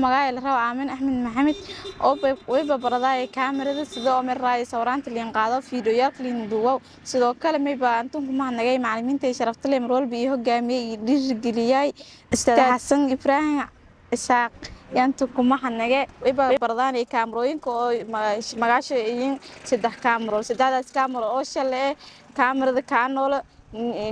magaca la raaw Aamin Axmed Maxamed oo way barbaray kaamirada sidoo meel raay sawiraanta liin qaado fiidiyoyaal liin duubo sidoo kale may baantan kuma nagay macallimiinta sharafta leh marwalba iyo hogaamiyay dhiirigeliyay Ustaad Xasan Ibrahim Isaaq yantu kuma nagay way barbaray kaamirooyinka oo magaasha in saddexdaas kaamiro oo shalay kaamirada kaanola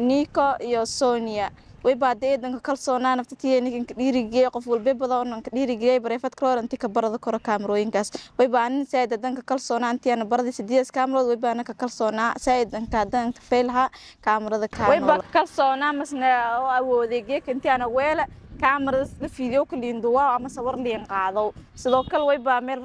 Nico iyo Sonia way baadeedan kalsoonaan naftiyeena dhiirigay qof walba badan ka dhiirigay bareefad kooranti ka barada koro kaamirooyinkaas way baanin saydadan kalsoonaan tiana barada 8 kaamirood way baanan ka kalsoonaa saydan ka dan feelha kaamirada way baa kalsoonaa masna awoodeeyay intaana weela kaamirada fiideo kaliin duwa ama sawir liin qaado sidoo kale way baa meel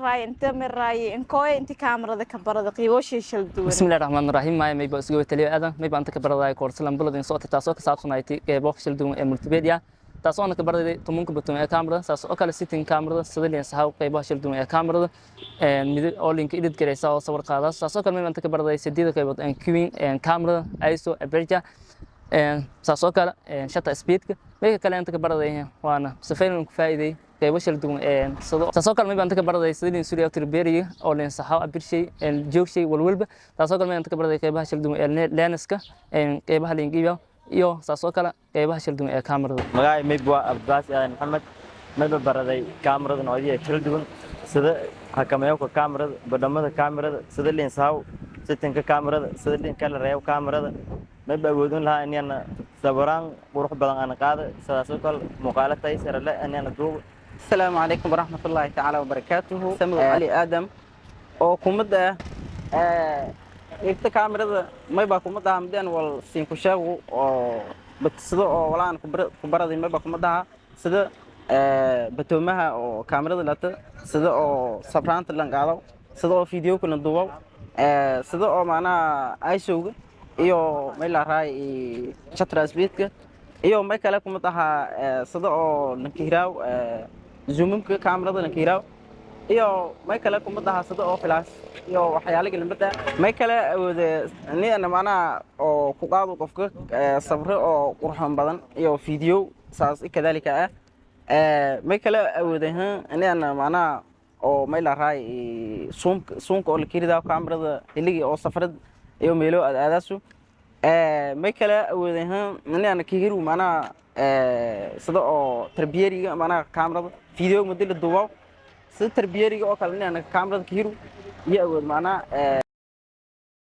raay in kooy inta kaamirada ka barada qiibo shil duwan bismillaahir rahmaanir rahiim may baa isgu taliyo aadan may baa inta ka barada koorsalan bulada soo taasoo ka saabsanayti qiibo shil duwan ee multimedia taasoo ka baraday tumunka baton ee kaamirada saas oo kale sitting kaamirada sida liin sahaw qiibo shil duwan ee kaamirada mid oo link edit gareysa oo sawir qaada saasoo kale may baa inta ka baraday sideeda qiibood ee queen kaamirada ISO aperture saasoo kale shutter speedka may kale inta ka baraday waana safeyn ku faa'iiday qaybo shil duwan saasoo kale may baan ka baraday sidii Suuriya Tirbeeriga oo leen saxaw abirshay joogshay walwalba taasoo kale may inta ka baraday qaybaha shil duwan ee lenska qaybaha lingiyo iyo saasoo kale qaybaha shil duwan ee kaamirada magacay may baa Abbaas Aadan Maxamed may baraday kaamirada noocyo shil duwan sida hakameeyka kaamirada badhamada kaamirada sida leen saxaw settingka kaamirada sida leen kala reeyo kaamirada ما بقولون لها إني أنا صبران بروح بدن أنا قاعد سأسوق مقالة تيسير لا إني أنا دوب. السلام عليكم ورحمة الله تعالى وبركاته. سمو علي آدم أو كومدا إنت كاميرا ما يبقى كومدا همدان والسينكوشاو أو بتصدق أو ولا أنا كبرة دي ما يبقى كومدا صدق بتومها أو كاميرا دلته صدق أو صبران تلانقالو صدق أو فيديو كنا دوب صدق أو معنا عايشوج iyo meel la raay shutter speedka iyo ma kala kuma taha sida oo nankiraaw zoomka kaamirada nankiraaw iyo ma kala kuma taha sida oo flash iyo waxyaalo galmada ma kala awooda ni ana macna oo ku qaado qofka sabr oo qurxan badan iyo video saas kadalika ma kala awooda ani ana macna oo meel la raay zoomka oo la kiridaa kaamirada xilliga oo safarad iyo meelo aadaasu ma kala awoodahan inaan ka hiru mana sida oo tarbiyariga mana kaamirada video model duubo sida tarbiyariga oo kale inaan kaamirada ka hiru iyo awood mana